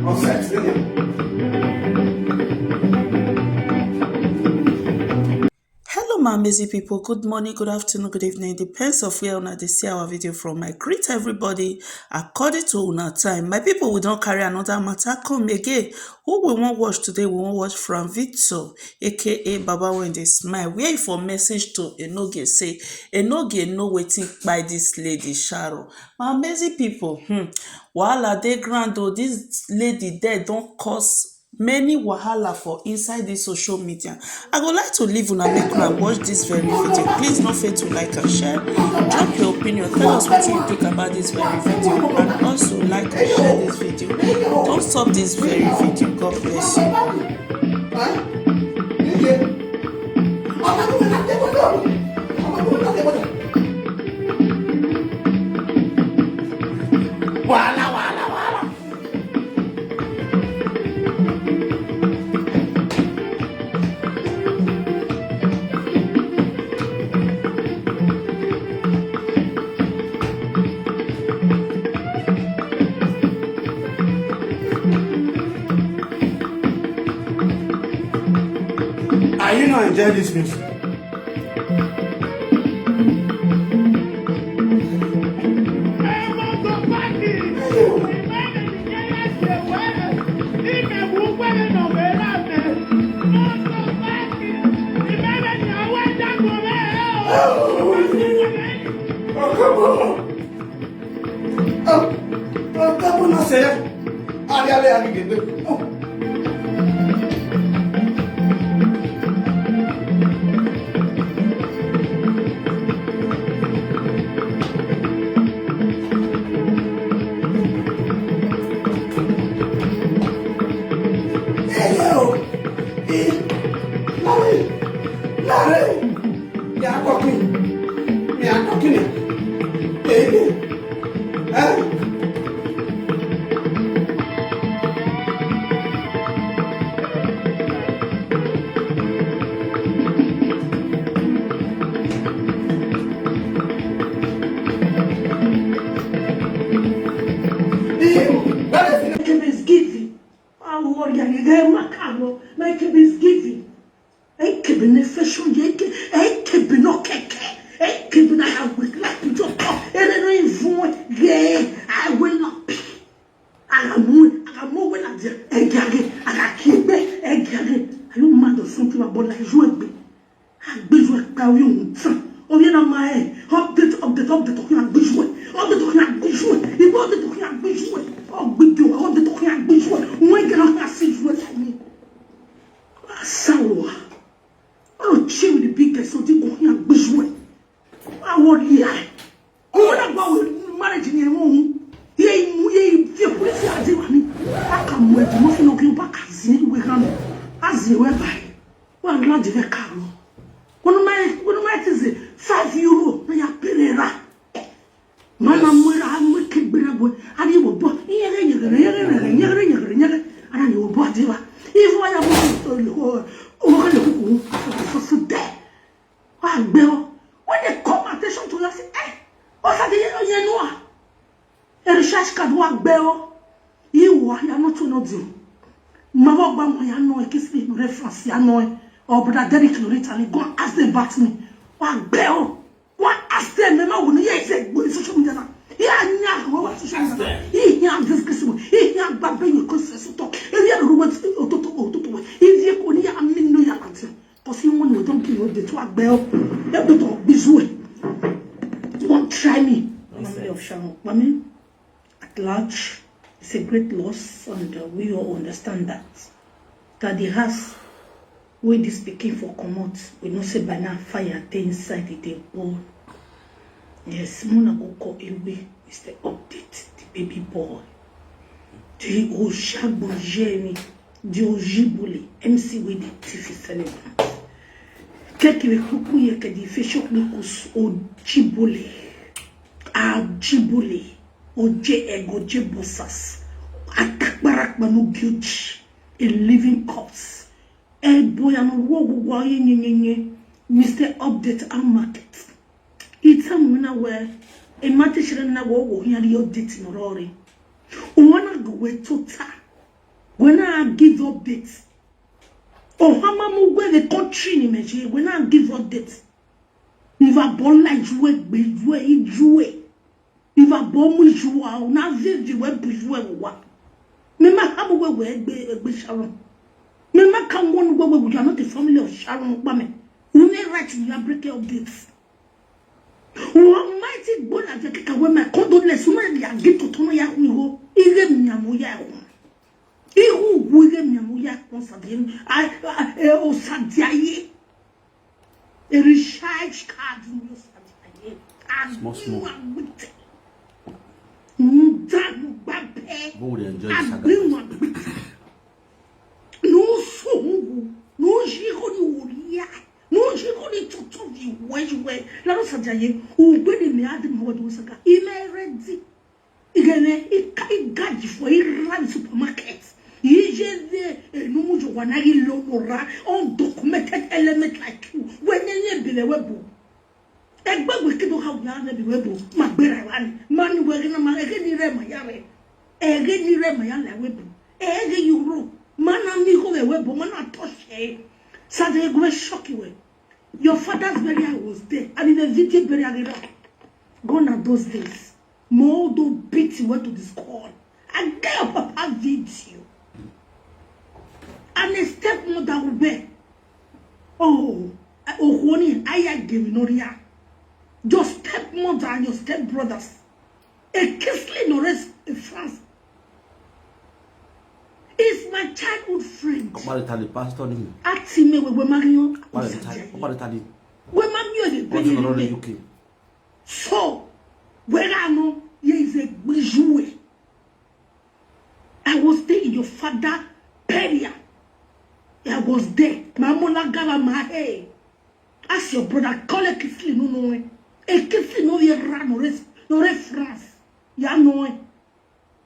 Hello my amazing people, good morning, good afternoon, good evening. Depends of where una dey see our video from. I greet everybody according to una time. My people, we don carry another matter come again. Who we wan watch today? We wan watch from Victor aka Baba Wey Dey Smile, where he for message to Enogie say Enogie know wetin kpai dis lady Sharon. My amazing people, wahala dey ground o. Dis lady there don cause many wahala for inside this social media. I go like to leave una make una watch this very video. Please no fail to like and share. Drop your opinion, tell us wetin you think about this very video, and also like and share this video. Don't stop this very video. God bless you. Are you not enjoying this music? Or brother Derek Loretta, go and ask them about me. One bell, one ask them. Remember when you say social media? Yeah, what social media? Yeah, disgraceful. Yeah, bad baby, because talk. If you are Robert, if you only a minute, no, you are not. Because you want to don't kill the two bell. You have to talk visual. Don't try me. Family of Sharon Okpamen at large, it's a great loss, and we all understand that. That the house where this speaking for comot, we know say by now fire dey inside the bowl. Yes, Mona go call away is the update, the baby boy. The Oshagbo Jeremy, the Ojibole, MC with the TV celebrant. Keki we kuku ye ke di feshok lukus Ojibole, Ajibole, Oje ego jebosas, atakbarak manu guilty, a living corpse. Boy, I'm Mr. Update and Market. It's a minute where a matter shouldn't know what we are updating or wanna go away to ta. When I give updates, oh, how many where the country ni meje? When I give updates, if I born like you, if I born with you, I na vivi we buju wa. Me ma hamu we Sharon. Me ma come one we are not the family of Sharon Okpamen. We may write in your break updates. Mighty bona de keka we my condolence we ya get to tono ya hu ire miamu ya hu ihu ire miamu ya konsadin o sadiaye a recharge card in your sadiaye and small Ndagu babe who would enjoy the and saga? bring one no so no she uriya no she to the way la no sadiaye o gbede me adi mo do saka ime ready igene igaji for run supermarket yije no mujo wanagi lora undocumented element like you when you be the webo egba we kido how ya na be webo magbera wan man we na ma ege ni re ma ya la webo ege euro man ami ko webo man atoshe sade go shock you. Your father's burial was there, and in the video burial, gone are those days. Modo beat you went to the school. And get your papa video. And a stepmother will be. Oh, honey, I gave Noria. Your stepmother and your stepbrothers. A kissly Norris in France. Is my childhood friend. What the pastor name? Atime we Mario. What the We Mario the UK. So, when I know there is a bijou, I was there in your father burial. I was there. My mother gava my hair. Ask your brother, call a kissly no. A kissly no ye ran no reference. Ya know.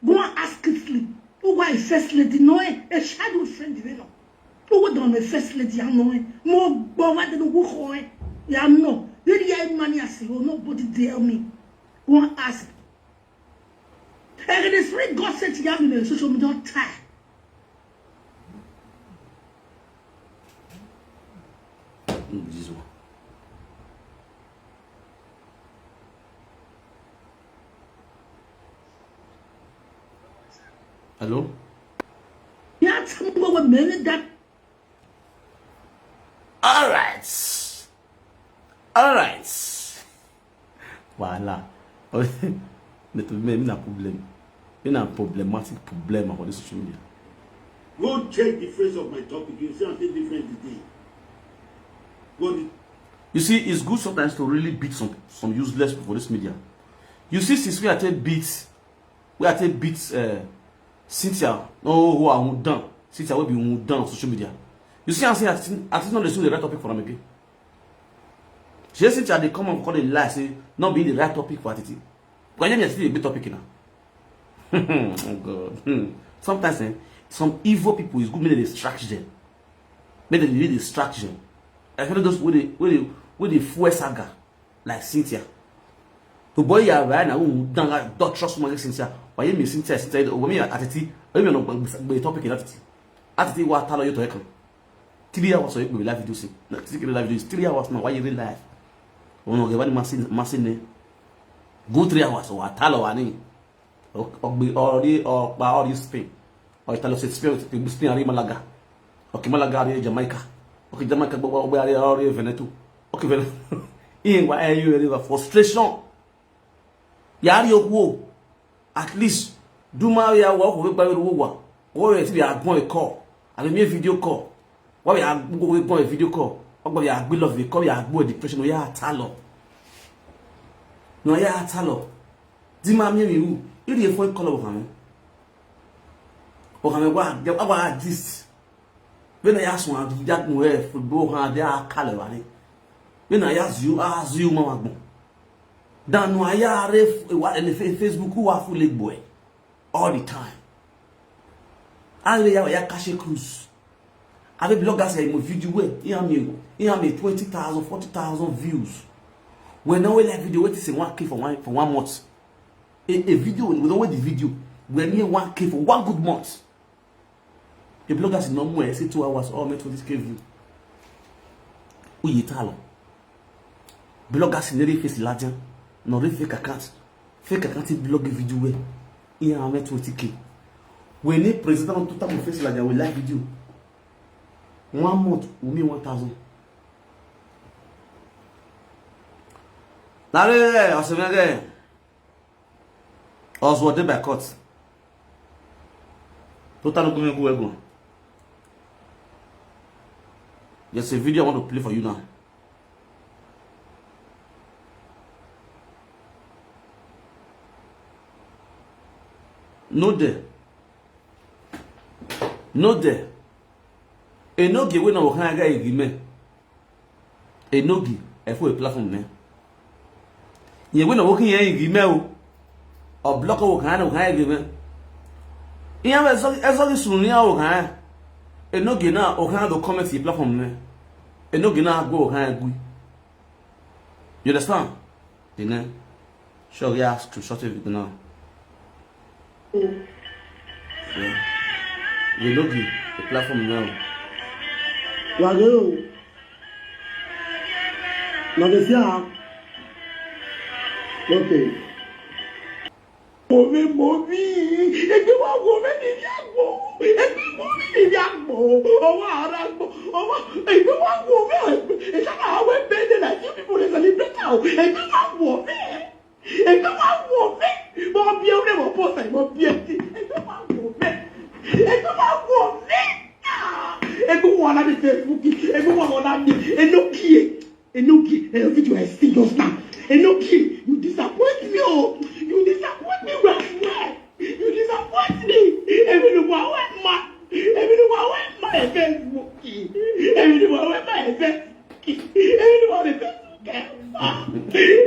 Go and ask kissly. Who was first lady? No, a shadow friend, you know. Who would on the first lady? I know. More bothered than who. Ya know. Really, I money I say, oh, nobody tell me. Go and ask. And the spirit God said to you in the social media time. This one. Hello? Yeah, tell me what made that. All right. Voilà. Mais na problème. Mais na problematic problem about this social media. Go check the phrase of my topic. You see something different today. You see, it's good sometimes to really beat some useless people for this media. You see, since we are beat Cynthia, no, who are done. Cynthia will be done on social media. You see, I'm saying, I think not the right topic for them again. She Cynthia, they come and call it lie, say, not being the right topic for attitude. But then still a bit topic now. Oh God. Sometimes, some evil people is good, make a distraction. Make a really distraction. I feel those with the full saga, like Cynthia. The boy you are right now, don't trust me, Cynthia. Why you me Cynthia? When me attitude, when me no be topic in attitude. Attitude what tell you to heckle. 3 hours so you be live video see. 3 hours now. Why you real life? Oh no, get one machine. Go 3 hours or tell wani. Already or by all this Spain. Or tell us it's Spain ari Malaga. Okay, Malaga ari Jamaica. Okay, Jamaica go ari Veneto. Okay, Veneto. In why are you frustration? Yari wo at least do my work with by wo or it be a call and me video call. Why we are go a video call? Or we are bill of the call ya go depression no ya talo. No ya talo. Di ma mi wu. You dey phone call of am. O kan wa get about this. When I ask one that no football han dey akale wale. When I ask you ma wa gbon. Dan no aya Facebook who are full boy all the time. I ya cash cruise. I be bloggers say my video where he have me 20,000 40,000 views. When now like video what is 1K for one month. A video we don't wait the video when near 1K for one good month. A blogger is no more, say 2 hours, all met 20k view. Who you tell? Bloggers in the face larger, no fake account. Fake account blog video way. Here I met 20k. When the president on total face larger will live video. 1 month, we mean 1,000. Now, I was again. I was what by court. Total go. There's a video I want to play for you now. No there. Enogie we no kan ga igime. Enogie e fo a platform ne. Ye we no wo kan yan igime o block wo kan na kan igime. Iya we so sunu ya wo kan. Enogie na o kan do comment the platform ne. Enogie na go kan agui. You understand? You know? Sure ya to short it now. Yeah. Enogie the platform now. Wageu. Nagesia. Okay. Movi. Ebi wa wo me ni agbo. Ebi mo ni agbo. Owa aragbo. Owa ebi wa wo me. E sa na we be de na you people dey celebrate now. Ebi wa wo me. Ebi wa wo me. Mo bi e mo post ai mo bi e. Ebi wa wo me. Ebi wa wo me. Everyone on the Facebook, everyone on the Enogie, video I see just now. Enogie, you disappoint me, oh. You disappoint me well. You disappoint me. Everyone went mad. Everyone went mad. Facebook. Everyone went mad. Everyone Facebook.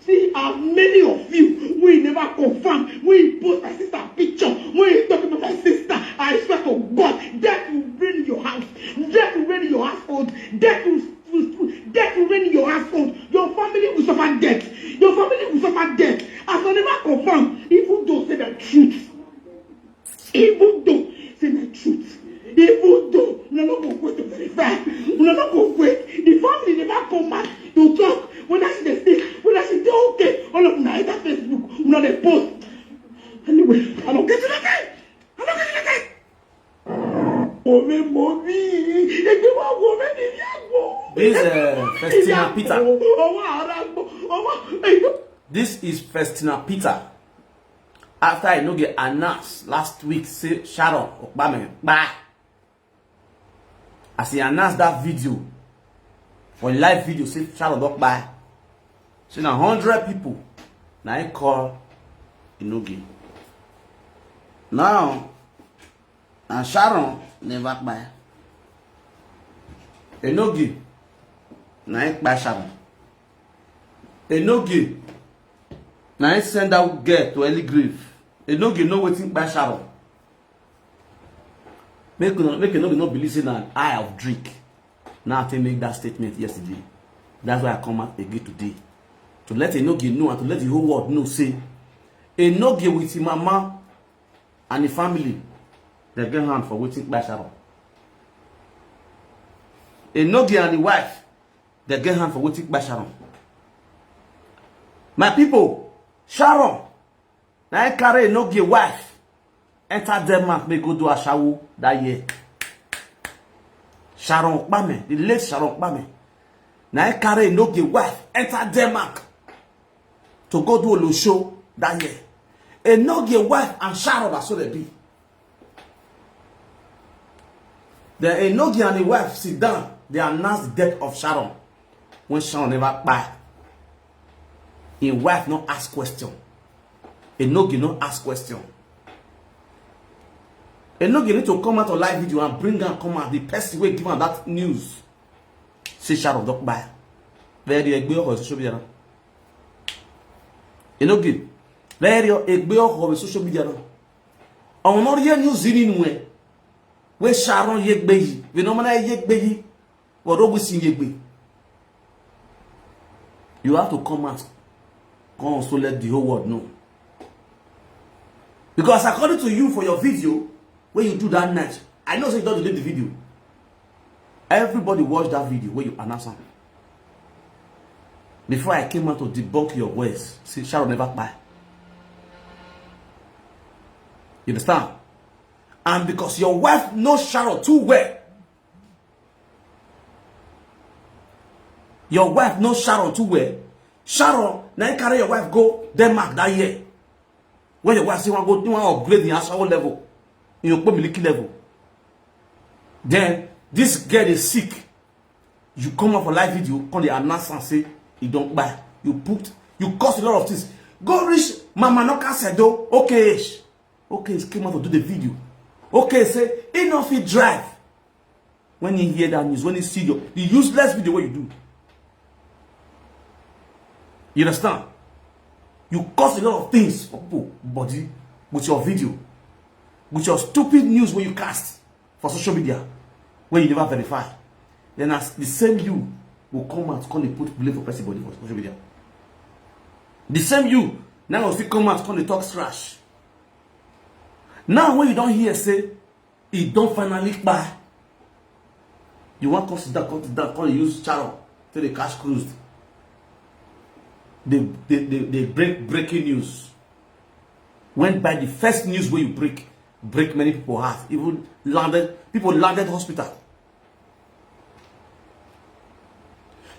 See, how many of you we never confirm, we post my sister picture, we talk about my sister. I swear to God, death will reign in your house, death will reign in your household, death will reign in your household. Your family will suffer death. Your family will suffer death. I can never confirm, even though say the truth. Even though say the truth. Even though we are not going to wait to verify, we are not going to wait. The family never come back to talk. When I see the state, when I see the okay, all of night at Facebook, we not the post. Anyway, I don't get to the guy. This is Festina Peter. After Enogie announced last week, say Sharon Okpamen, bye. As he announced that video, for live video, say Sharon Okpamen. So now 100 people now I call Enogie. Now and Sharon never buy. Enogie now I buy Sharon. Enogie now I send out girl to early grave. Enogie know wetin buy Sharon. Make Enogie not believe in an eye of drink. Now I make that statement yesterday. That's why I come out again today. To let Enogie know and to let the whole world know, say, Enogie with his mama and the family, they get hand for waiting by Sharon. Enogie and the wife, they get hand for waiting by Sharon. My people, Sharon, now I carry Enogie wife, enter Denmark, may go do a shower that year. Sharon Okpamen, the late Sharon Okpamen, now I carry Enogie wife, enter Denmark, to go do a show that year. Enogie wife and Sharon are so they be. The Enogie and the wife sit down. They announce the death of Sharon. When Sharon never buy. His wife not ask question. Enogie not ask question. Enogie need to come out on live video and bring and come out the person will give her that news. Say Sharon don't buy. Very egbe or social media. Enogie. Very egbe or social media. On not hear news in way. Where Sharon yegbe yi. We no man yegbe yi. What do we see yegbe? You have to come out. Come so let the whole world know. Because according to you, for your video, when you do that night, I know say you don't delete the video. Everybody watch that video where you announce something. Before I came out to debunk your words, see, Sharon never buy. You understand? And because your wife knows Sharon too well, your wife knows Sharon too well. Sharon, now you carry your wife go Denmark that year. When your wife say you want to upgrade the national level, in your military level. Then this girl is sick. You come up for live video, come the announce and say you don't buy. You cost a lot of things. Go reach Mama Noka said though, okay. Okay, came out to do the video. Okay, say enough it drive. When you hear that news, when you see the useless video what you do. You understand? You cost a lot of things for people, body, with your video, with your stupid news when you cast for social media, when you never verify. Then as the same you will come out, come and put blame for person body for social media. The same you now will still come out, come and talk trash. Now when you don't hear say, it don't finally buy. You want to sit down, come and use Sharon till the cash cruised. They break breaking news. Went by the first news where you break many people heart. Even people landed hospital.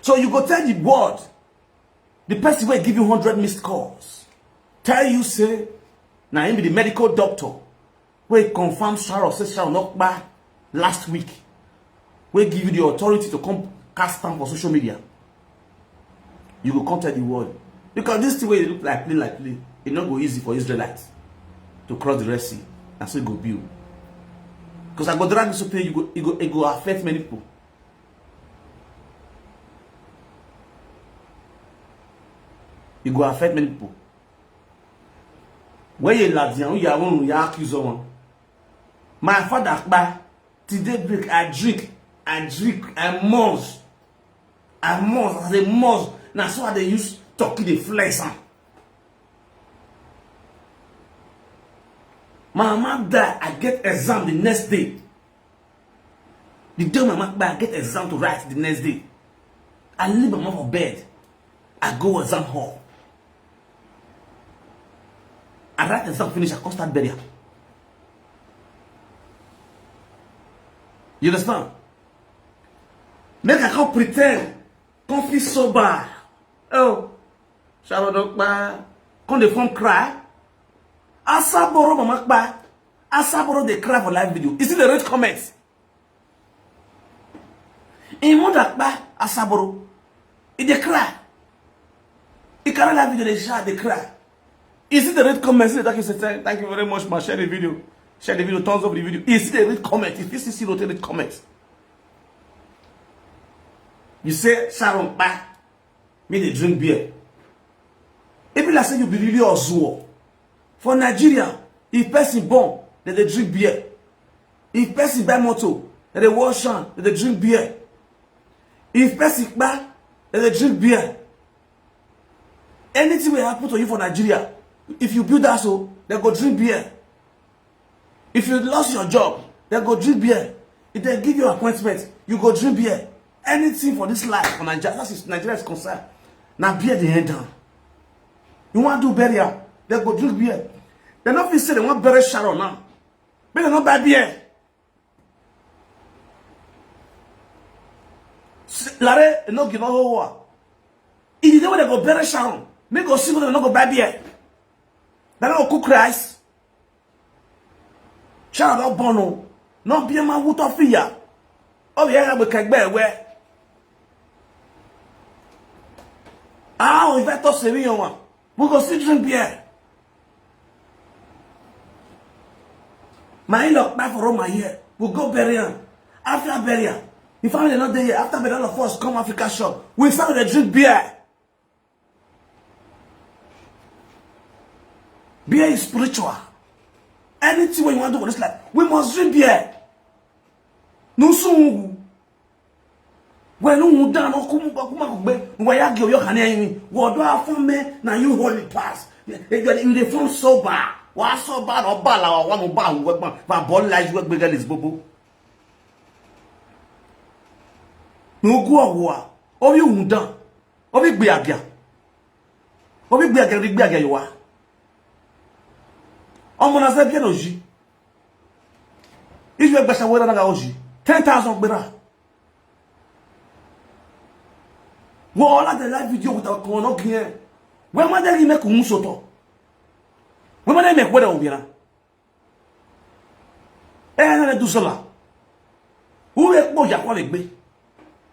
So you go tell the board, the person will give you 100 missed calls. Tell you say, now him be the medical doctor. Where confirm Sharon, say Sharon Okpamen last week. Where give you the authority to come cast stamp for social media. You go contact the world. Because this way look like play. It's not go easy for Israelites to cross the Red Sea. And so it go build. Because I go drag this up here, it go affect many people. It go affect many people. Where you ladian, you are you accuse one. My father buy today break, I drink, I must. As a must. Now so how they use turkey the flesh. My mama died, I get exam the next day. The day my mama died, I get exam to write the next day. I leave my mama for bed. I go exam hall. I write exam finish, I come start burial. You understand? Make I come pretend. Come feel sober. Oh, Sharon Okpamen. Come the phone cry. Asaboro mama kpa. Asaboro they cry for live video. Is it the red comments? In mother kpa Asaboro. It they cry. It carry live video they shout they cry. Is it the red comments? Thank you very much, ma. Share the video. Share the video. Thumbs up the video. Is it the red comment? If you see rotate comments. You say Sharon Okpamen, me they drink beer. If you say you be really ozuo. For Nigeria, if person born, then they drink beer. If person buy motor, then they wash on, then they drink beer. If person buy, then they drink beer. Anything will happen to you for Nigeria. If you build that so, they go drink beer. If you lost your job, they go drink beer. If they give you an appointment, you go drink beer. Anything for this life, for Nigeria, that's Nigeria is concerned. Now beer the head down. You want to do burial, they go drink beer. They not say they want bury Sharon now. But they not buy beer. Lare, Enogie no hoa. If you know they go bury Sharon, make go see they not go buy beer. They not go cook rice. Sharon not born no beer man woot of fear. Oh yeah, we can bear where. Ah, if I talk serious one, we go see drink beer. My in-law back for Roma here. We'll go bury him. After burial, the family not there. After burial, all of us come Africa shop. We start to drink beer. Beer is spiritual. Anything when you want to do for this life, we must drink beer. No soon. When you down, no come when you give your hand, what do I form me? Now you hold it pass. You the form sober. wa so ba no ba la wa mo ba wo gbon ba bo life we gbega lis bobo no gu owo a obi hundan obi gbe agia yo wa omo na se bi no ji if you gbesa we na ga oji 10,000 gbera wo all the live video with our kono gien we ma de ri me ku soto we ma de me kweda obira na du sola u e po ja ko le gbe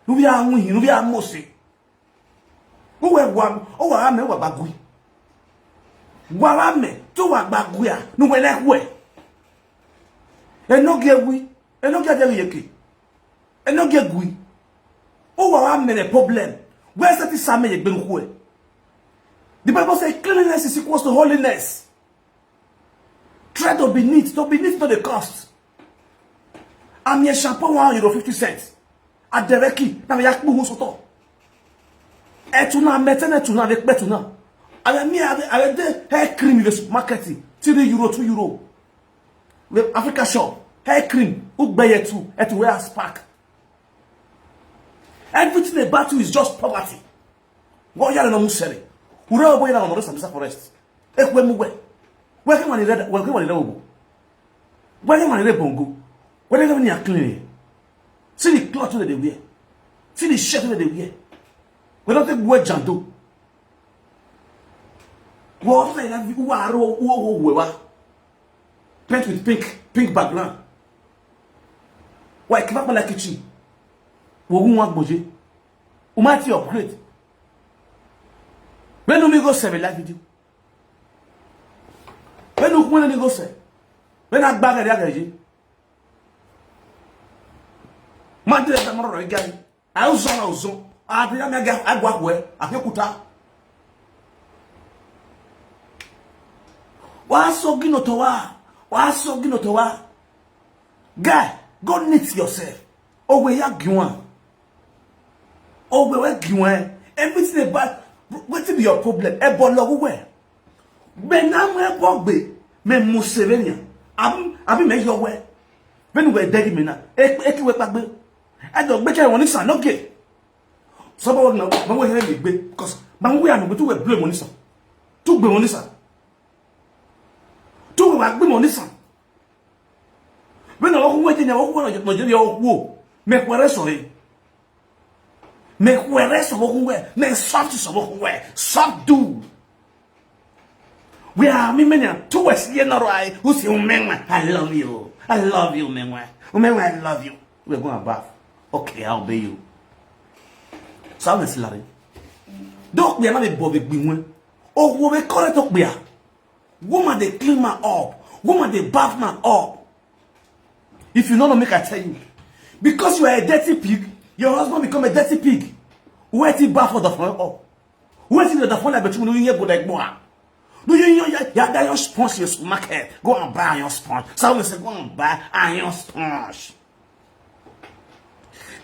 u bi awun hin u bi amose u we wa o wa me wa bagui wa me to wa bagui a nu we le we Enogie wi enogie de yeke enogie gui o wa me the problem where is that same ye gbe nku e the Bible says cleanliness is equal to holiness. Try to be neat to the cost. I'm your shampoo €1.50 at the reki na me yak bu soto etuna metene tuna avec betuna avec de hair cream in the supermarket €3 €2 with Africa shop hair cream ugbe yetu et wear spark. Everything about you is just poverty. What you are no musere ura boy na no samsa forest ekwe mu we can one red we can one obo we can one red bongo we dey even clean. See the cloth that they wear. See the shirt that they wear. We don't take wear jando. What they have who are paint with pink background. Why come up like kitchen? Wo want boje. Umati upgrade. When do we go save a live video? When do we go save? When I bag at the Mande da moro gai. Auzo. Abia me ga agwa we, afekuta. Wa so gino to wa. Guy, go knit yourself. Owe ya giwan. Owe we giwan. Everything about what be your problem? E bo lo we. Be na mo e bo gbe, me Museveni. Abi me yo we. When we dey me na, e ki we pa gbe. I don't make it money, son. Okay. Someone now, but we have because we are not to blame money, son. To be money, son. To be money, son. When I walk in your woo, make where sorry. Make where somewhere, make soft somewhere, soft do. We are many towards the end of I who say, I love you, Mengwa. I love you. We're going above. Okay, I'll obey you. So I'm sorry. Don't be another Bobby Bingwin. Oh, we call it up there. Woman, they clean my up. Woman, they bath my up. If you don't know, make I tell you. Because you are a dirty pig, your husband become a dirty pig. Where is he bath for the phone up? Where is the phone like between you and like more? Do you know your sponge in your market? Go and buy iron sponge. Someone say, go and buy iron sponge.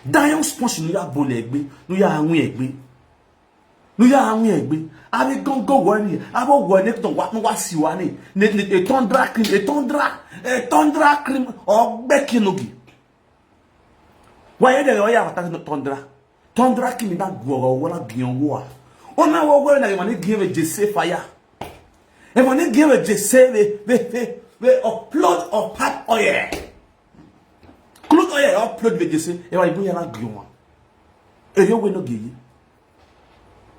Dion sponge no ya bole egbe no ya awun egbe abi gongo woni abo wo ne to wa si wa ni e tundra cream ogbe kinogi wa ye de o ya wata tundra cream da gwo wo la bion wo a ona wo na ma ni give jese fire e ma ni give jese we upload of pipe oil. Close oil upload with this. If I bring a gion, if you will not give,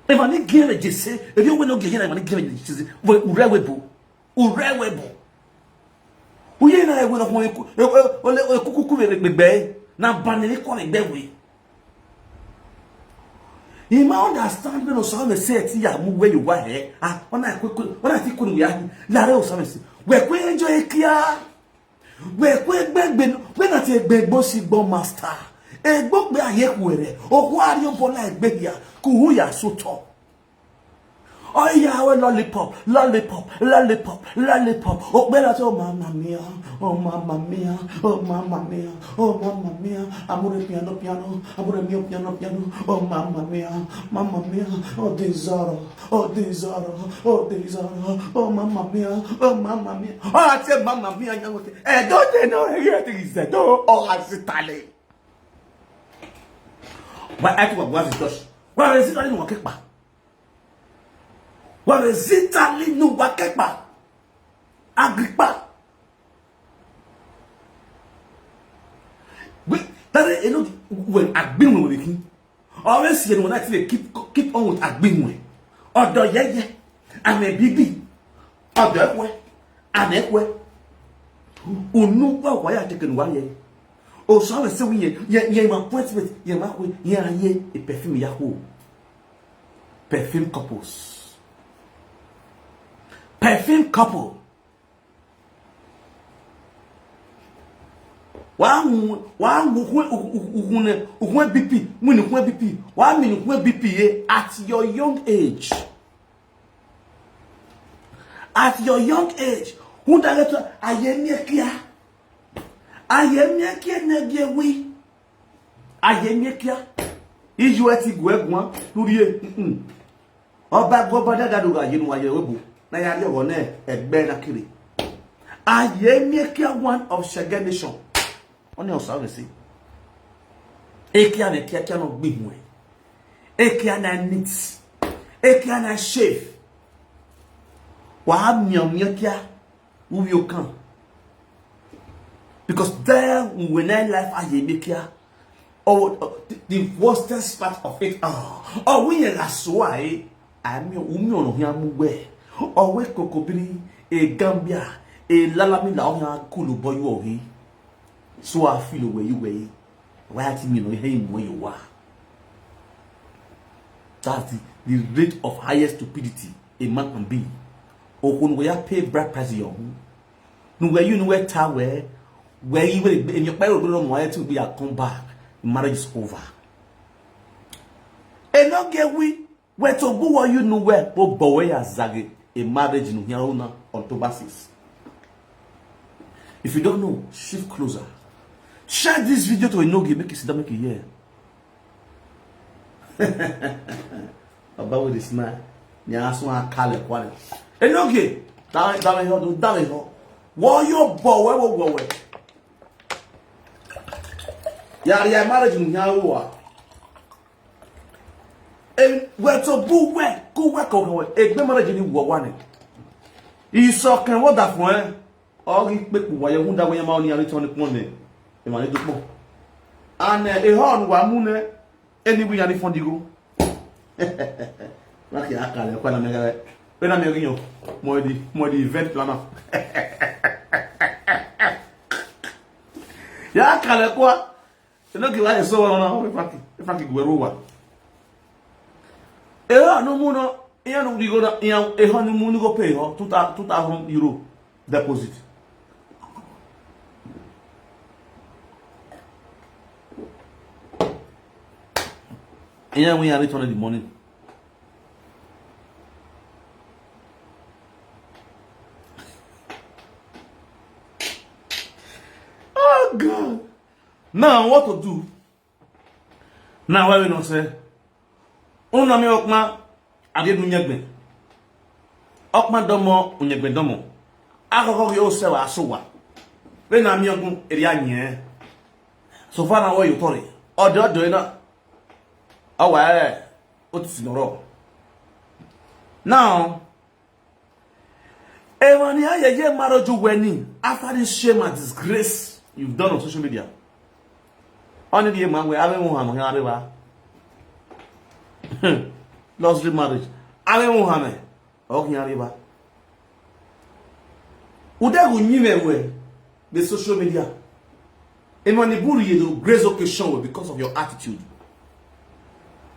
if I need give a jesse, if you will not give, I will give it. Urewebo. We ain't I will not want to cuckoo with the bay. Now, banning call it that way. You might understand when someone says, "Yeah, move where you are here." When I think we are, Lara Osamesi, we're going to enjoy a kia. When I take big bossy bomb master, a book be a yekwere, or why you for like baby, Kuya so tall. Oh yeah, well, lollipop, lollipop, lollipop, lollipop. Oh, oh mamma mia, oh mamma mia, oh mamma mia, oh mamma mia. Amore piano piano, amore mio piano piano. Oh mamma mia, oh tesoro, oh tesoro, oh tesoro, oh mamma mia, oh mamma mia. Oh, I said mamma mia, don't you know anything is that? Oh, I said Tali. But I think what is just. Well, is it only one cake? Well, is it only one cake? Agrippa. That is, you know, when I've been with him, always see when I say keep on with I've been with. Or the yeah, I'm a baby. Or the way, I'm a way. Who know why I taken 1 year? Oh, so I say we yeah, my point with yeah, a perfume yahoo. Perfume couples. Perfume couple. One BP, when BP, 1 minute BP at your young age. At your young age, who director I am here. I am here negewi. I am here. Is you at Guegua, who ye? Oba Gobada Gaduga, you know, I will. Naya one at Benakiri. I am here one of Shagan Nation. On your service. Ekiana cannot be way. Ekiana knits. Ekiana shave. Waham Yakia, who you can. Because there, when I life, I make here. Oh, the worstest part of it. Oh, we are why I'm your woman on way. Oh, we Kokobiri, a Gambia, a Lalamila, Kulu boy, you so I feel where you were. Why I you know him where you are. That's the rate of highest stupidity a man can be. Or when we are paid bride price young. No where you know where tower where you will in your parents don't want to be a come back. Marriage is over. Enogie we where to go you know where oh boy as zage a marriage in here on basis. If you don't know, shift closer. Share this video to Enogie, make it sit down, make it hear. About with the smile. Nyaswa kale kwale. Enogie, down here. What your boy, where? Yeah, marriage in here. And where to go work over. A marriage in one. He saw can what that for? All he pick why you wonder when your money are returning money. The money to go. And a horn one moon anyway, and if on the go. Lucky I can't when I'm making you more the event planner. Yeah, can't go. You know, give so on if I go over. No more. You know, we go a honeymoon go pay her 2,000 euro deposit. And we are returning the money. Oh God! Now what to do? Now why we not say? Una mi okma ade nunyegbe. Okma domo unyegbe domo. Akoko yo se wa asowa. We na mi ogun eri anye. So far now what you tori? Odo na. Awa otisinoro. Now Evani aye marriage wedding after this shame and disgrace you've done on social media. Only the man we have one lost marriage. Ave Muhammad. Okay, arriba. Uda gunyime we the social media. Evani buru you grace occasion because of your attitude.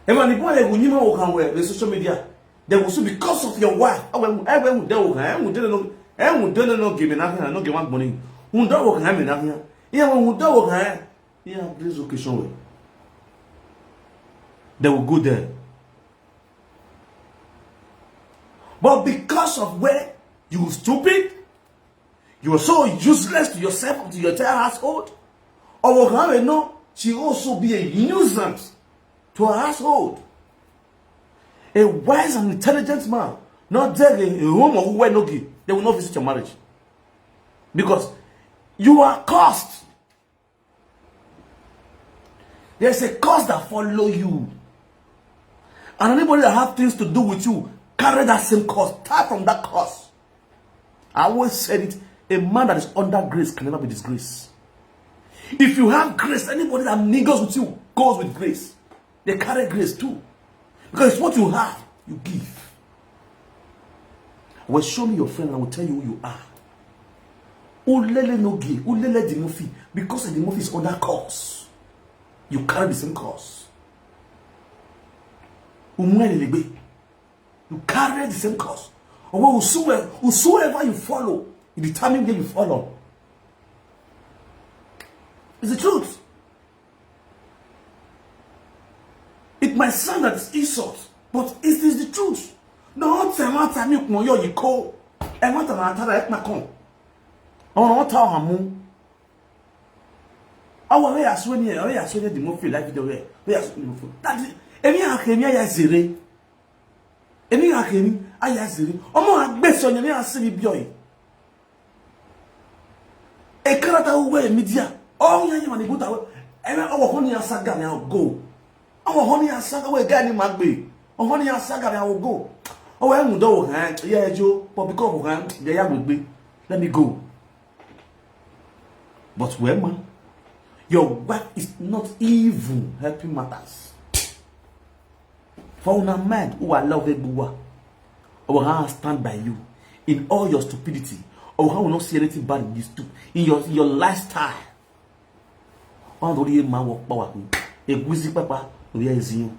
Evani buru gunyime o kan we the social media. They will see because of your wife. I will do no give me nothing, no give one money. Who don't work him nothing. Yeah, when we don't work, yeah, this occasion. They will go there. But because of where you were stupid, you were so useless to yourself and to your entire household, or no, she also be a nuisance to her household. A wise and intelligent man, not there a woman who wear Enogie, they will not visit your marriage. Because you are cursed. There's a curse that follow you. And anybody that have things to do with you, carry that same curse. Start from that curse. I always said it, a man that is under grace can never be disgraced. If you have grace, anybody that mingles with you goes with grace. They carry grace too. Because it's what you have, you give. Well, show me your friend and I will tell you who you are. Ulele Enogie, Ulele Dimofi, because the Dimofi is under curse. You carry the same curse. You carry the same curse. Or whosoever you follow, you determine where you follow. It's the truth. It might sound that it's insult, but it is the truth. No, it's a matter of you call. A matter of my I want to tell her. I want to ask when you are so the movie like the way. That is, any academia ya zere. Any academia ya zere. Omo agbe so nyame asiri boy. E karata we media. Oh nya nya mani buta we. E na owo honi asaga na go. Owo honi asaga we ga ni magbe. O honi asaga na go. O we mu do han ya ejo, but because of han dey ya gbegbe. Let me go. But when man, your wife is not even helping matters. For una man who are lovable, or how stand by you in all your stupidity, or how will not see anything bad in this too, in your lifestyle. All the way man walk power, a gwizzy papa, we are you.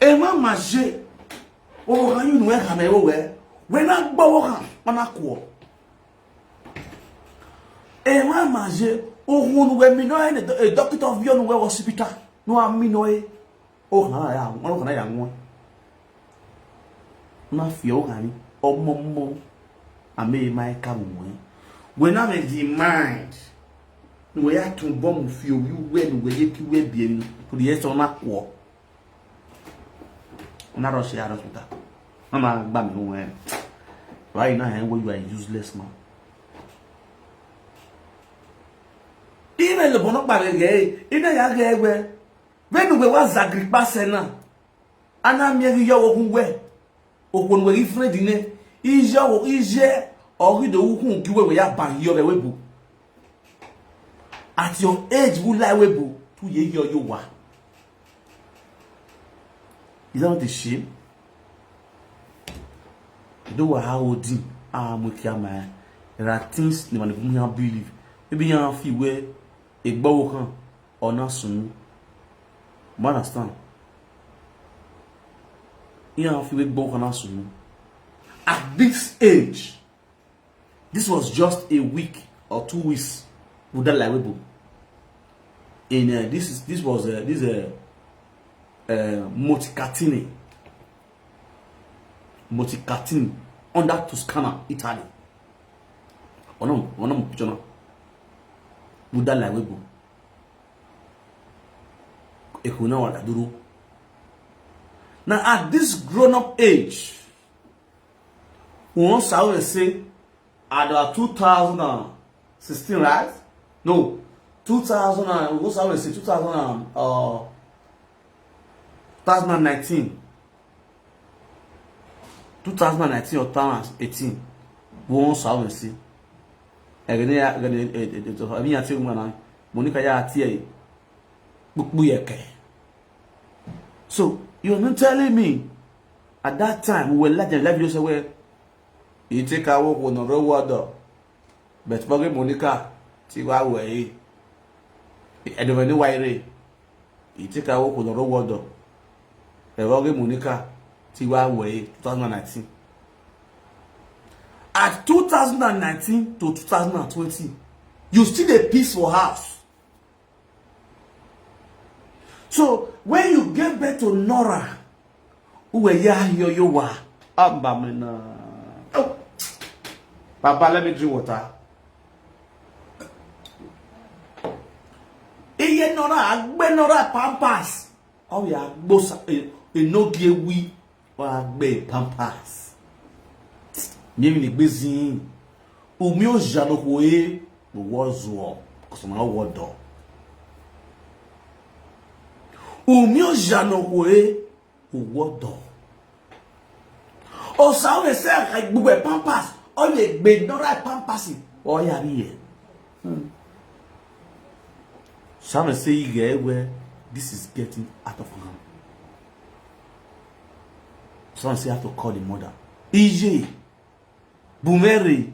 A man maje, or how you know where when I bow on a quo. E wa maje ohun we mi no e doctor of you no we hospital no am mi no e o na ya won na ya won na fi o kan ni omomo ame mai ka mo we na me demand we ya tun bom fi o wi we no we ye ki we bie ni to the yes on akwo na rush ya hospital mama gba mi won right now you are a useless man. Even the bono barege, ina ya gewe. When we was Agrippa Sena, ana mieri yo okunwe. Okunwe ifre dine, ije ori de ukun kiwe we ya ban yo webu. At your age we lie webu, 2 years yo wa. Is that not a shame? Do how old mukiama. There are things the man can believe. Maybe you feel where a bow can or not soon. Understand? You feel where bow can soon. At this age, this was just a week or 2 weeks. Would that liable? In this was Moticatini under Toscana, Italy. One picture. Would that liable? Now at this grown-up age, once I will say at 2016, right? No, 2000. Once I will say 2019, 2019 or 2018. Once I will say. So you're not telling me at that time we were letting love you away. You take our walk on the road water, but forget Monica, see why way. I don't know why. You take our walk on the road water, but forget Monica, see why way 2019. At 2019 to 2020, you still a peaceful house. So when you get back to Nora, Uwe ya yo wa. Abamena. Oh. Papa, let me drink water. Iye nora agbe nora pampas. Oh ya bosa Enogie wi wa agbe pampas. Miemi ni gbezin. Umi o jano koe wo zo because na wo do. Umi o jano koe wo do. O sa o se ka gbugbe pampas. O ye gbe nora pampas. O ya bi ye. Some say yeah, where this is getting out of hand. Some say I have to call the mother. EJ, Bumeri,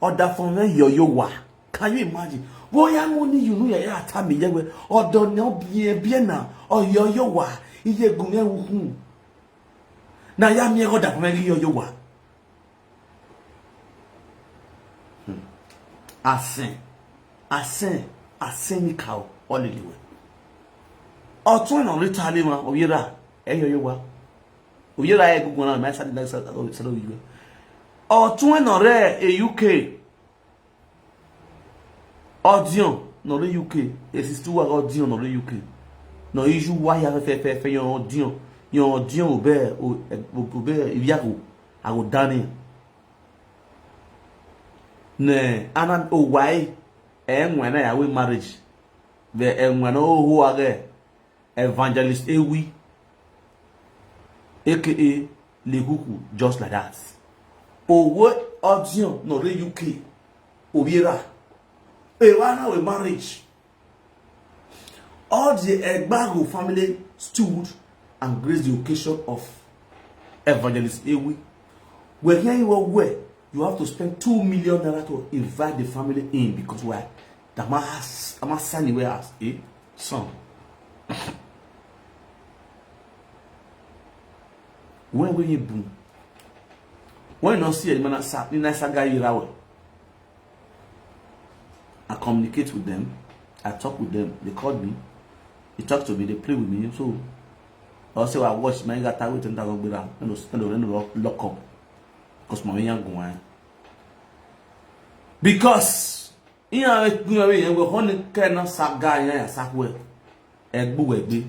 order from where yo wa. Can you imagine? Boy, I'm only you know ya tami yewe or don't know bien na or yo wa. EJ Bumeru. Na ya mi order from where yo wa. Asen ni cow. All the way. Or two on retaliate, or yera, you wa. Uyera, I go on my side, like you. Or two on rare a UK. Audion, no the UK. It is two audion, no the UK. No issue why have a fair your audion. Your audion will bear, Yago. I will done ne, and oh, why? And when I will marriage. The when who are there, evangelist Ewi, aka Lehuku, just like that. Oh, what audience, no, the UK, Obiera, Ewana with marriage. All the Egbago family stood and graced the occasion of evangelist Ewi. When here you are, where you have to spend 2 million naira to invite the family in because why? The mass, I'm sunny where as a son. When will you boom? When you not see a man sat in a saga, I communicate with them, I talk with them, they called me, they talk to me, they play with me. So also I watch my gata with them that will be around and lock up because my young going. Because iya ekun we yen we hon ken saga yan ya sakwe egbu egbe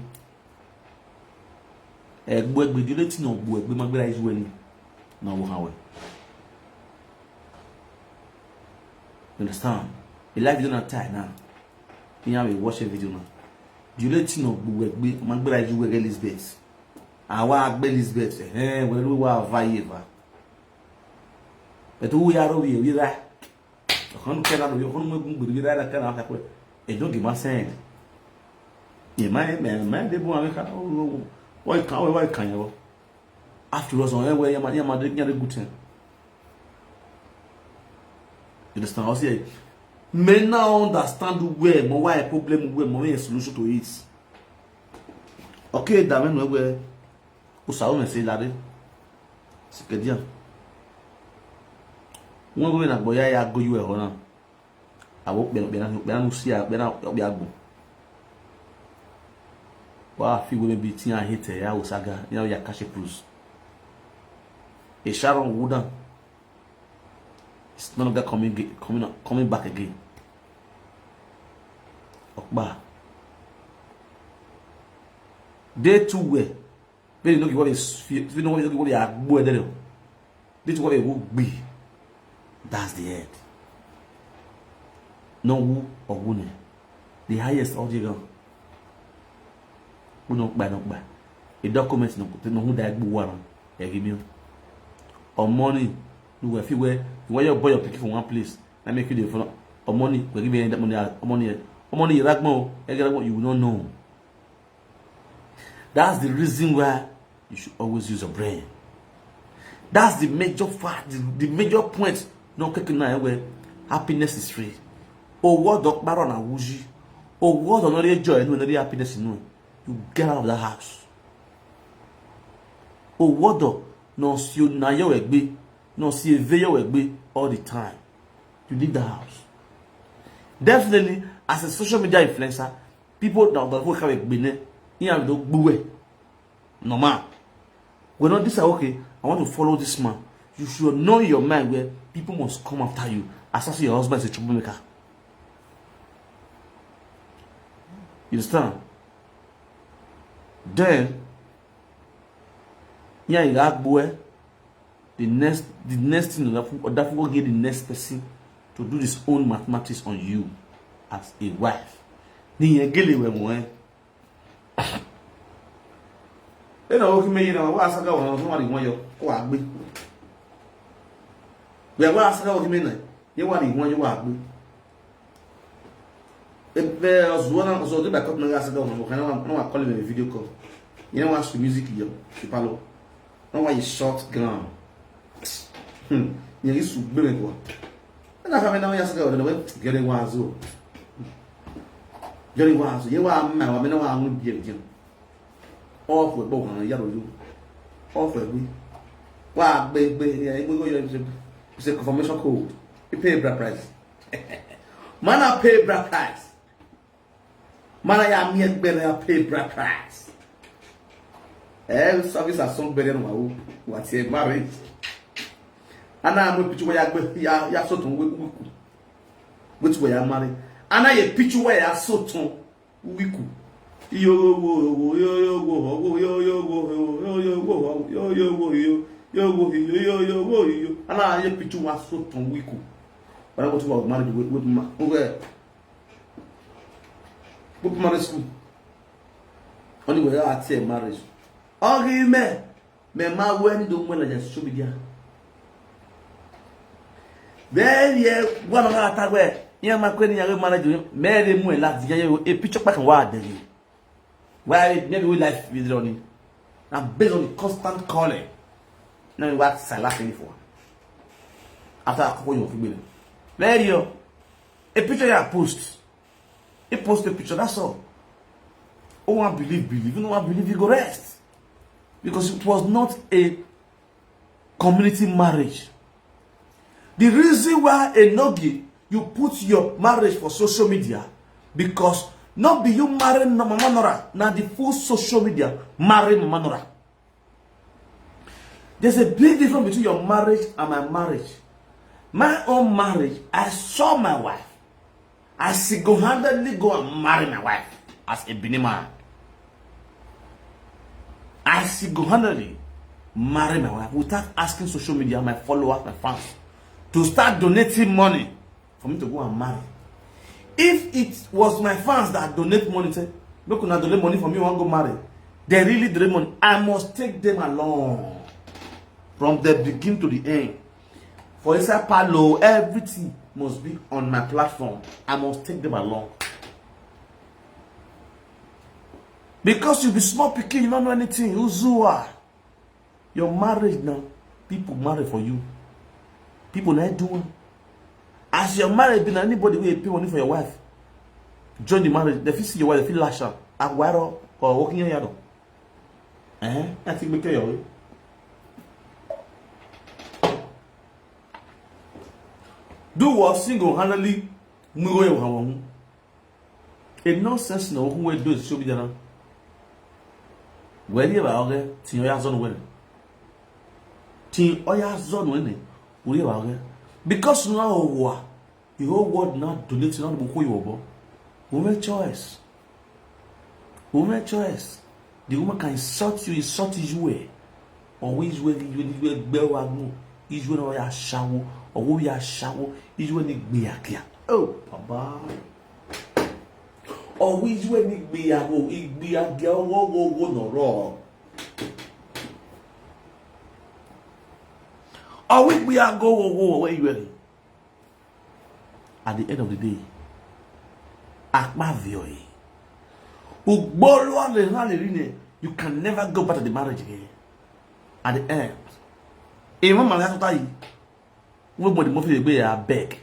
dileti na ogbu egbe magbera izu eni na wo hawe. Understand? The life is not tight now. Iya we watch a video now. Dileti na ogbu egbe magbera izu we Elizabeth. Awa agbe Elizabeth we lu wa vaiva. But who ya ro we right? Quand on a eu un la canne et donc il m'a said, il m'a des bons avec why can you? After us, on where you might get a good thing. You understand? I say, men now understand where my why problem where my solution to it. Okay, Damen, where Osaou say là, c'est que dire. One go na boya ya go you e ho na awo be no see be na obi agbo wa fi go be tin a hit ya Osaga ya cash plus a Sharon Woodan it's none of that coming back again. Okpa they too were they no give what is you know what ya agbo e there this what e wo gbe. That's the end. No who or who. The highest audio. Who not by. A document no who died one. Give me. Or money. No if you where your boy you're picking from one place. I make you the phone. Or money. We give you that money. Or money you like more. You will not know. That's the reason why you should always use your brain. That's the major fact, the major point. No kicking now where happiness is free. Oh, what Doc Baron and Wuji. Oh, what another joy and another happiness in you get out of the house. Oh, what do no see you na your egbe, no see a veil egbe all the time. You leave the house. Definitely, as a social media influencer, people now that work have egbe ne, you have to buwe. Normal. We're not this. Okay, I want to follow this man. You should know in your mind where people must come after you. As your husband is a troublemaker. You understand? Then, yeah, you got boy. The next thing that will get the next person to do his own mathematics on you as a wife. Ni yegele we mo e. E na o ki me na wa asaka won so wa ri won yo ko wa gbe. We wa asaka o ki me na ye wa ri won yo wa gbe. E be ozuona ko so de ba ko na asaka won mo kan na wa call me video call. You know watch the music yo, tu parlo. No why you short ground. Nyeri su gbere ko. Na fa me na ya saka o de we gere wazo. Gere wazo ye wa ma wa me na wa anu bi e jin. O fo bo kan ya ro yo. O fo gbe. Wa gbe ye gbe go yo it's a confirmation code. You pay bra price. Man I pay bra price. Man I am me gbe na pay bra price. Service as some better no what say marriage. Ana am picture where ya so ton wiku. Which way ya marry? Ana ye picture where ya so ton wiku. Yo ana ye picture wa so ton wiku. But I want to marry with marriage school. Only way I say marriage. Ori me ma wen do mo na just media. There ye one of that way. Ya ma kweni ya manage me re mu e lati ye e picture pa kan wa de you. Why maybe we life video on it. And based on the constant calling. Now we work salary for. After a couple of minutes. There you a picture you post. You post a picture, that's all. Oh, one believe. You know what believe you go rest. Because it was not a community marriage. The reason why Enogie, you put your marriage for social media, because not be you marry Mama Nora, now the full social media marry Mama Nora. There's a big difference between your marriage and my marriage. My own marriage, I saw my wife. I single-handedly go and marry my wife as a Benin man. I single-handedly marry my wife without asking social media, my followers, my fans, to start donating money for me to go and marry. If it was my fans that donate money, say, look, not donate money for me, I want to go marry. They really donate money. I must take them along from the beginning to the end. For inside Palo, everything must be on my platform. I must take them along. Because you be small picking, you don't know anything. Uzua. Your marriage now, people marry for you. People not doing. As your marriage been anybody will pay money for your wife. Join the marriage. They feel see your wife, they feel lash out. Aguero or walking your yard. I think we tell you. Do what single-handedly move. It nonsense no who will do it should be done. Where you are there, Tin Oya Zone winning. Tin Oya Zone winning. Where you are there. Because now the whole world not donating on the book you over. Who make choice? Who make choice? The woman can insult you way. Or which way you will go. Is when we are shower, or we are shower, is when it be a clear. Oh, Papa. Or which when it be a girl, no wrong. Or we be a go, where you ready. At the end of the day, Akmavioi. You can never go back to the marriage again. At the end. Even my last time, nobody must be a beg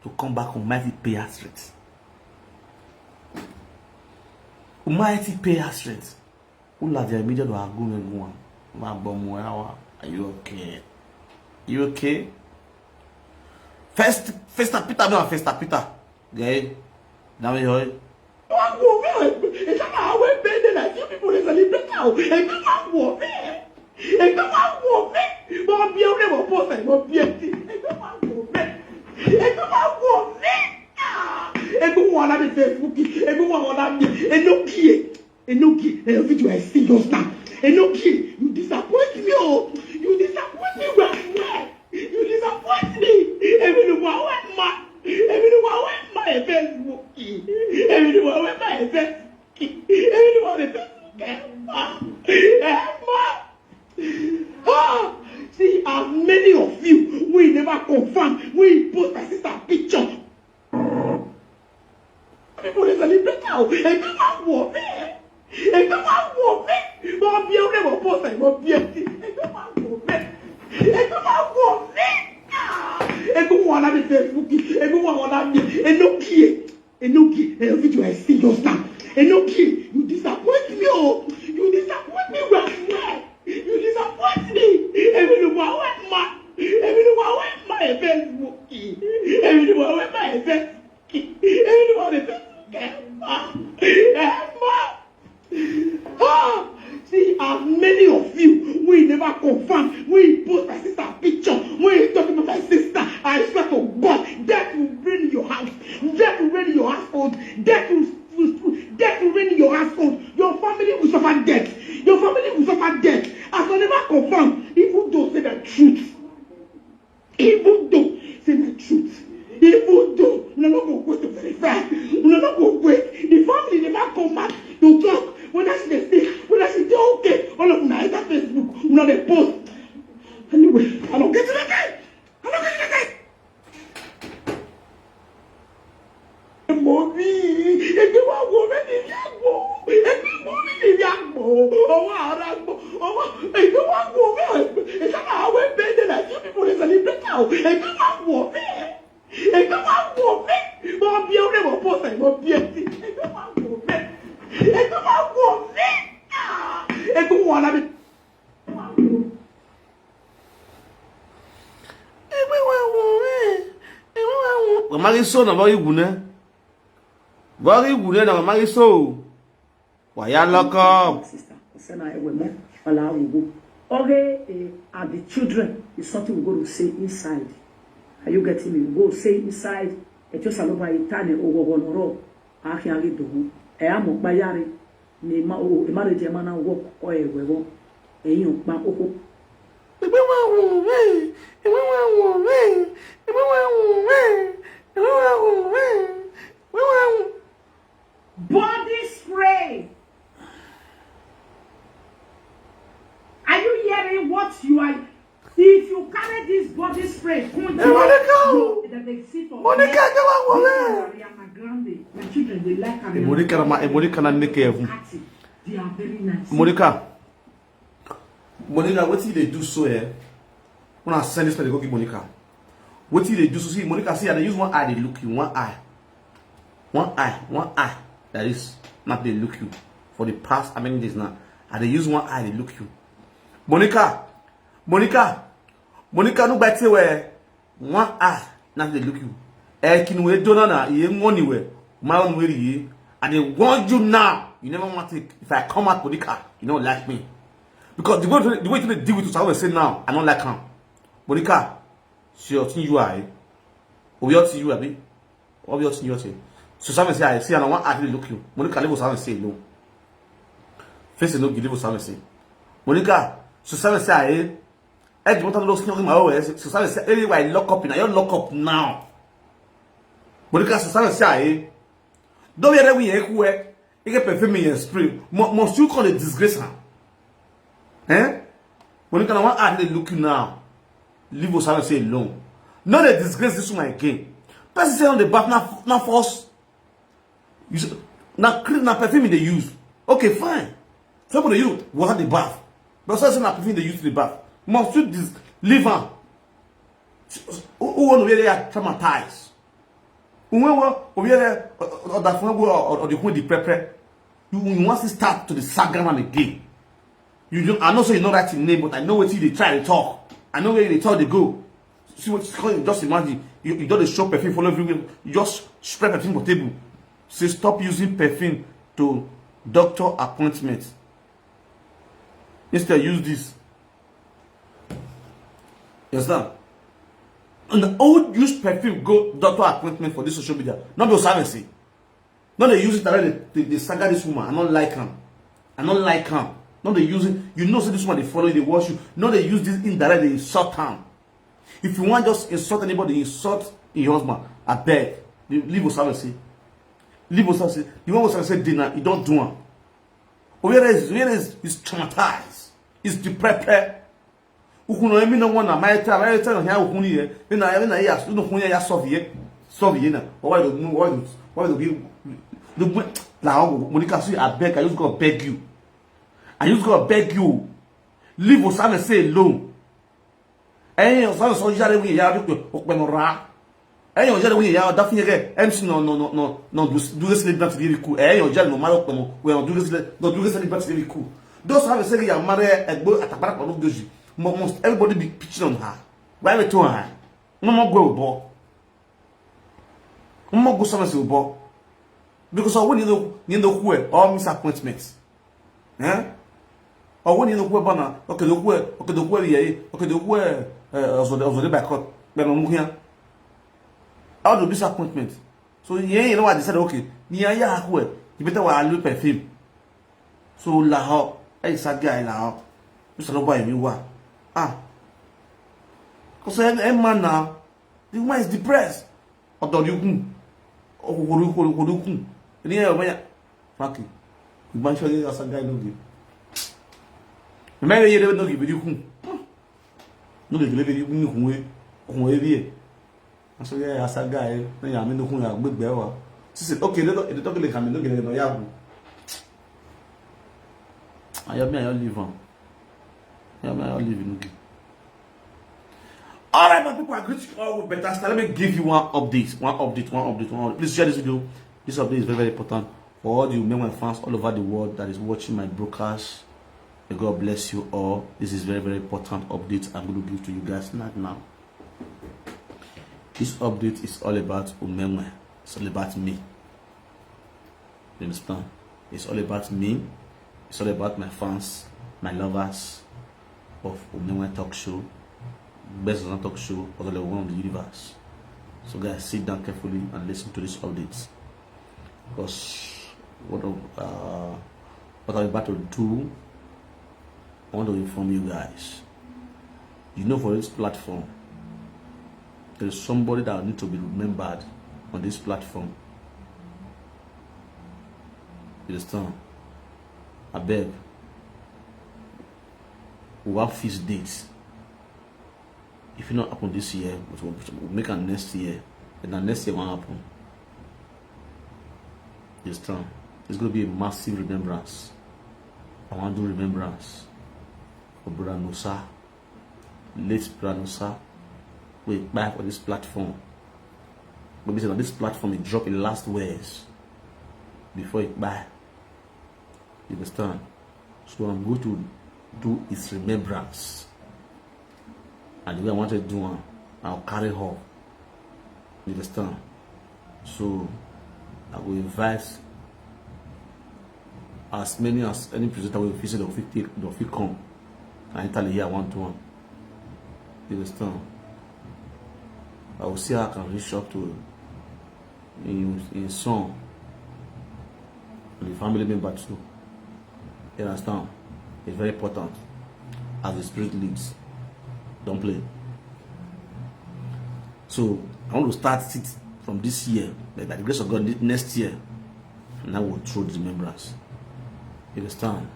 to come back on mighty pay her straight. Mighty pay her straight. Who like the immediate or go and go on? My bum, are you okay? You okay? First Peter, no, first Peter. Okay, now you heard. It's how I went bed and I see people celebrate now. And you are warm. Ebe wa wo me. Mo bi o le mo post e mo bi e. Ebe wa wo me. Ebe wa wo me. Ebe wa na be Facebook. Ebe wa na me. Enogie, the video I see just now. Enogie, you disappoint me, oh. You disappoint me well. You disappoint me. Everyone went my Facebook. Everyone went my Facebook. Everyone went my Facebook. See, as many of you, we never confirm. We post my sister picture. People is a little now. And come on, woman. And come on, woman. Mo bi o le mo post e mo bi e. And come on, woman. And come on, woman. And go on the Facebook. And go on the Enogie, the video I see just now. Enogie, you disappoint me, oh. You disappoint me well. You disappoint me. Everyone went my Facebook. Everyone went my Facebook. Everyone went see, as many of you, we never confirm. We post my sister picture. We talk about my sister. I swear to God, death will reign in your house. Death will reign in your household. Death will reign in your household. Your family will suffer death. Your family will suffer death. As I never confirm, even though say the truth. Even though say the truth. Even though we are not going to wait to verify, we are not going to wait. The family never come back to talk. When I see the stick, when I see the okay, all of them are Facebook, we know they post. Anyway, I don't get to the guy. I don't get to the guy. Mommy, if you want woman, if you want woman, it's not how we bend it. I see people is a little now. If you want woman. And come on, woman. Mo bi o le mo post e mo bi e. And come on, woman. And come on, woman. And go on abi. Mama so na bari gune. Bari gune na mama so. Wa ya loko. Sister, Osena Ewemo, Ola Ugo. Okay, are the children is something we go to say inside. Are you getting me? Go say inside. Just a little itane over one row. I can't do. I am bayari. Me ma o marriage mana walk or a wewo. A young man. Body spray. Are you hearing what you are? If you carry this body spray, Monica, come on, woman. My children, they like Monica na neke evu. They are very nice. Monica, what did they do so here? When I send this, they go give Monica. What did they do so? See, Monica, see, they use one eye, they look you, one eye. That is not they look you. For the past, how many days now? And they use one eye, they look you. Monica no bite where one eye not they look you. Can we do na ye money where man where ye and they want you now. You never want to if I come out Monica, you don't like me. Because the way to deal with it, I will say now, I don't like her. Monica, she ought you are. We ought you abi. Or we ought you say. So someone say I see and I want to look you. Monica level someone say no. Face no give someone say. Monica, so someone say I want to lose my way. So someone say anyway lock up now. You lock up now. Monica, so someone say don't be there we here. You get perfume and spray. Must you call it disgrace her? Monica, I want to look you now. Leave us and say alone. Not the disgrace this one again. Person say on the bath now force. You say, now perfume they use. Okay, fine. Some of the youth water the bath. But some now perfume they use to the bath. Must you leave her? Who want to be there traumatized? Who want to be there or that or the prepare? You want to start to the sagram again. I know so you know that in name, but I know what they try to talk. I know where they talk they go. See what it's called. Just imagine you don't show perfume follow everywhere. You just spray perfume on table. Say stop using perfume to doctor appointments. Instead use this. You understand? And the old use perfume go doctor appointment for this social media. Not be service. Not they use it directly. They saga this woman. I don't like her. I don't like her. Not they use it. You know, so this woman they follow you, they watch you. Not they use this indirectly. They insult her. If you want just insult anybody, insult your husband. I beg. Leave us service. Leave us service. The one was say dinner. You don't do one. Where is traumatized? It's depressed. Ukuno emi no one na my time no here ukuni ye na yes no kunya ya solve na why do be la Monica say I beg, I just go beg you, leave us and say alone eh o so jare wi ya bi Okpamen ra eh o jare wi ya da fin ye MC no do this liberty very cool eh o jare no ma Okpamen we do this liberty very cool those have say ya mare egbo atabara ko no doji. Must everybody be pitching on her? Why we to her? No more go ball. No more go somewhere ball. Because when you know who all misappointments. Eh? Or when you know who banner, okay, the who ye, okay, the who the back up, but no here. All the disappointment. So you know what they said, okay, near ya who you better wear a little perfume. So la hey, sad guy la Mr. Nobody me what? Because a man now, the woman is depressed. Or do you Frankie, you might show you as a guy no give. The man you never give you. No, they live in you. I said, yeah, as a guy, I mean, no, good bear. She said, okay, they talk like I'm not getting no yahoo. I have me, I'll leave on. I'll leave in Enogie. Alright, my people, I greet you all with better style. Let me give you one update. Please share this video. This update is very, very important for all the women fans all over the world that is watching my broadcast. May God bless you all. This is very, very important update I'm going to give to you guys right now. This update is all about women. It's all about me. You understand? It's all about me. It's all about my fans, my lovers of Women Talk Show, best talk show of the one of the universe. So guys, sit down carefully and listen to this update, because what I'm about to do, I want to inform you guys. You know, for this platform, there is somebody that needs to be remembered on this platform. You understand? I beg. We have fixed dates. If it not happen this year, we'll make it next year, and then next year won't happen. This time, it's going to be a massive remembrance. I want to do remembrance for Brother Nusa, late Brother Nusa. We back on this platform. But on this platform, it dropped in last words before it back. You understand? So I'm going to do its remembrance, and the way I want to do one, I'll carry her. You understand? So I will invite as many as any presenter will visit the come and tell here one-to-one. You understand? I will see how I can reach up to in song the family member too. You understand? It's very important. As the spirit leads, don't play. So I want to start it from this year, but by the grace of God, next year, and I will throw the remembrance. You understand?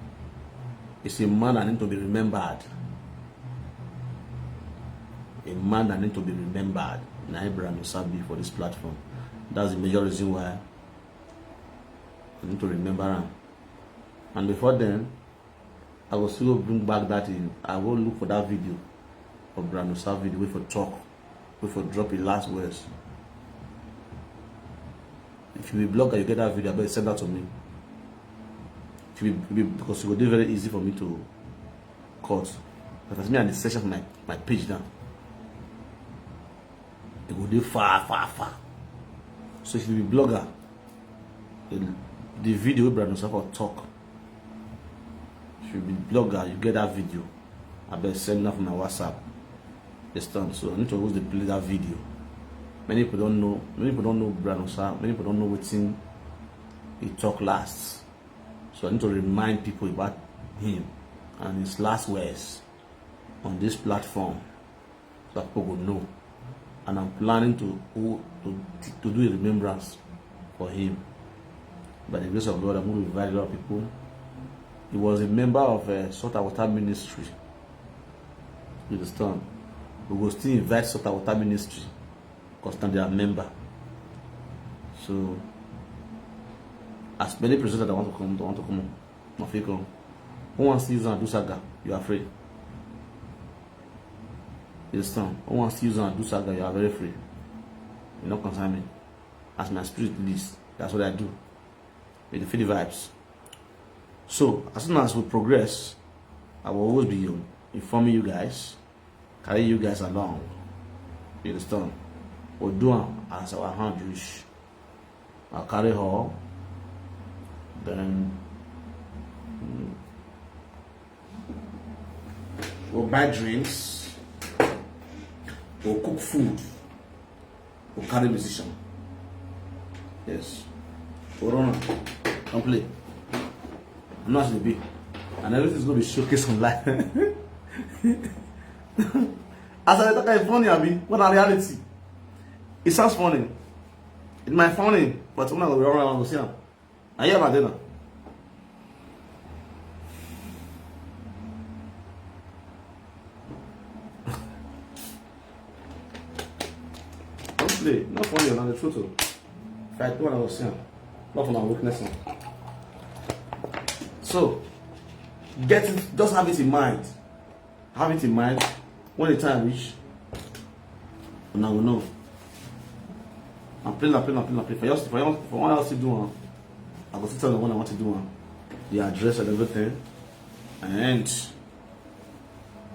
It's a man that needs to be remembered. A man that needs to be remembered. Brother Nusa for this platform. That's the major reason why I need to remember him. And before then, I will still bring back that in. I will look for that video of Brother Nusa video, wait for talk, wait for drop the last words. If you be blogger, you get that video, I better send that to me. If you be, because it will be very easy for me to cut. Because me and the session of my page now. It will be far. So if you be blogger, the video with Brother Nusa for talk. If you be blogger, you get that video. I better send that from my WhatsApp. Understand? So I need to always play that video. Many people don't know. Many people don't know Branosa. Many people don't know what's in he talk last. So I need to remind people about him and his last words on this platform, so that people will know. And I'm planning to do a remembrance for him. By the grace of God, I'm going to invite a lot of people. He was a member of Salt and Water Ministry. You understand? We will still invite Salt and Water Ministry because they are a member. So, as many presenters that want to come, Nothing come. Who wants to use and do saga? You are afraid. You understand? Who wants to use and do saga? You are very free. You not concern me. As my spirit leads, that's what I do. With the feel the vibes. So, as soon as we progress, I will always be informing you guys, carry you guys along. You understand? We'll do as our hand wish. I'll carry her. Then we'll buy drinks. We'll cook food. We'll carry musician. Yes. We'll run. Don't play. I'm not going to be. And everything's going to be showcased online. As I talk, it's funny, I mean, what are reality? It sounds funny. It might funny, but I'm not going to be around to see them. I hear about dinner. Don't play. Not funny, not the truth. If I do what I was saying, not for my weakness. So, get it, just have it in mind. Have it in mind when the time reach. And I will know. I'm playing. For what else to do, I will tell them what I want to do, the address and everything. And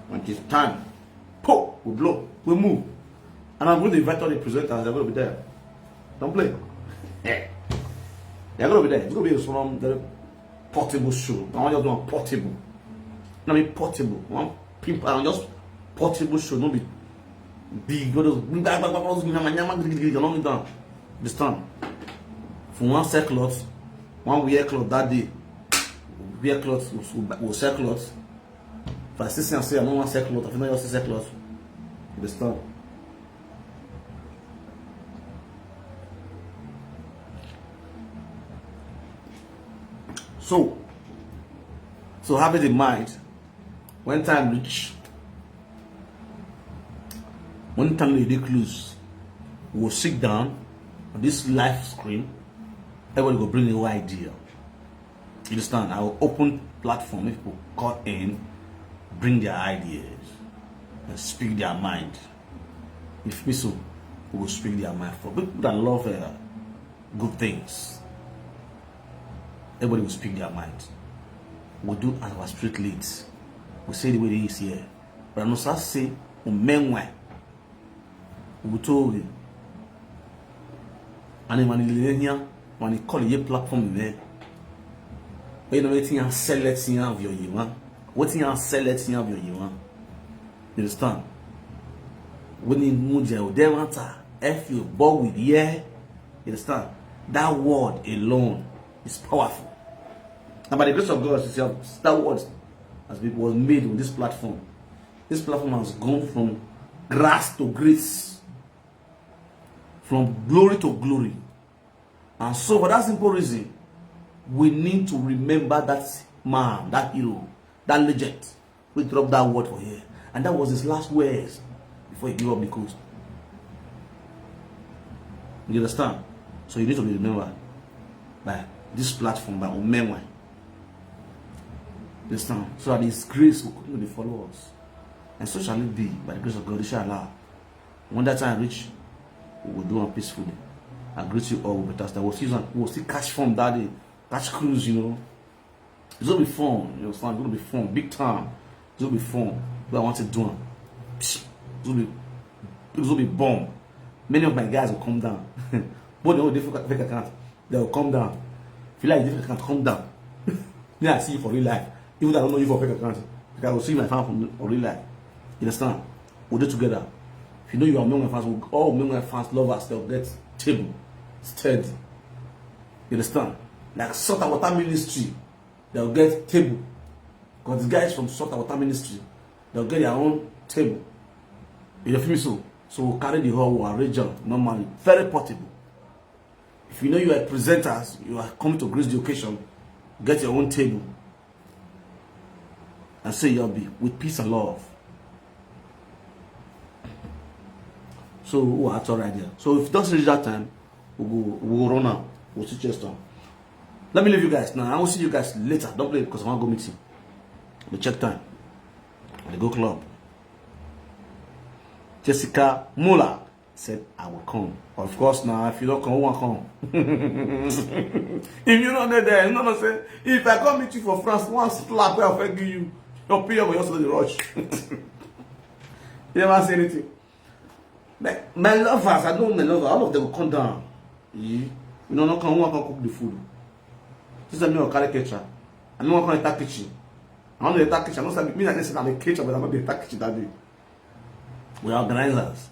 when it's time, pop, we blow, we move. And I'm going to invite all the presenters, they're going to be there. Don't play. They're going to be there. It's going to be a small, portable show. I want you to do a portable. I mean portable. One people are just portable show. Don't be big. Understand? For one set cloth, one wear cloth that day. Wear cloth, we'll sell cloth. If I see and say I don't want sell cloth, I don't just sell cloth. Understand? So have it in mind, when time reach, when time is close, we'll sit down on this live screen, everybody will bring a new idea. You understand? I will open platform, if people call in, bring their ideas, and speak their mind. If me so, we will speak their mind. For people that love good things, everybody will speak their mind. We'll do as our spirit leads. We'll say the way it is here. But I'm not say, we'll told you. And when you call your platform there, you know what you sell it in of your you what you sell it in of your you understand? When you move your demata, if you bought with yeah, you understand? That word alone is powerful. And by the grace of God, that word was made on this platform. This platform has gone from grass to grace, from glory to glory. And so, for that simple reason, we need to remember that man, that hero, that legend. We dropped that word for here. And that was his last words before he gave up the coast. You understand? So you need to be remembered by this platform, by Omenwe. Understand? So that his grace will continue to follow us. And so shall it be, by the grace of God, inshallah. When that time reach, we will do it peacefully. I greet you all with us. We'll still catch fun that day. Catch cruise, you know. It's gonna be fun, you understand? It's gonna be fun, big time. It's gonna be fun. What I want to do. It's gonna be bomb. Many of my guys will come down. But they know different fake account. They will come down. If you like different account, come down. Then I see you for real life. Even though I don't know you for fake account, I will see my fan for real life. You understand? we'll do together. If you know you are Menwe fans, all Menwe fans lovers, they'll get table, steady. You understand? Like salt and water ministry, they'll get table. Because the guys from salt and water ministry, they'll get their own table. You feel me? So we'll carry the whole region normally, very portable. If you know you are presenters, you are coming to grace the occasion, get your own table and say you'll be with peace and love. So we'll have to right there. So if it doesn't reach that time, we'll run out. We'll see just down. Let me leave you guys now. I will see you guys later. Don't play because I want to go meeting. The check time. The go club. Jessica Muller said, I will come. Of course, now, if you don't come, who won't come? If you're not there, you're not say, if I come meet you for France, one slap, I'll give you your period, but also the rush. You never say anything. My lovers, I know my lovers, all of them will come down. You know, not come, who can cook the food. This is me or caricature. I know I'm going to attack kitchen. I want to attack kitchen. I don't say I'm a kitchen, but I'm going to attack kitchen that day. We are organizers.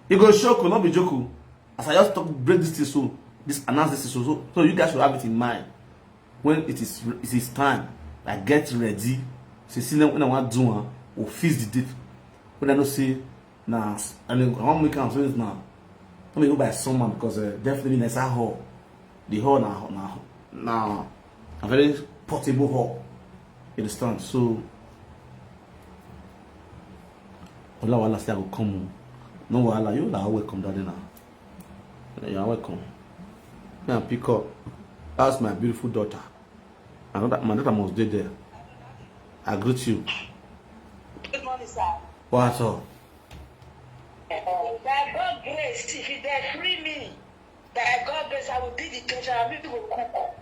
You go show, not be joke. As I just break this thing, announce this thing, so you guys should have it in mind when it is time. Like get ready. See when I want to do, or fix the date. When I don't say now, and then I want to make an answer now. Let me go by someone because definitely next hall, the hall now a very portable hall. You understand? So. Ola wala say I will come. No wala, you are welcome, daddy now. You are welcome. Now pick up. That's my beautiful daughter. I know that my daughter must be there. I greet you. Good morning, sir. What's up? By God grace, if they free me, by God grace, I will be the teacher. I will cook.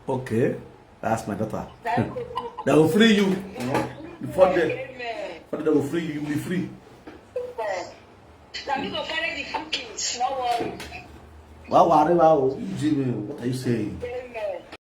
Okay, that's my daughter. They will free you. Before they will free you, you'll be free. Now, you go carry the cookies, no worry. Wow, Jimmy, what are you saying?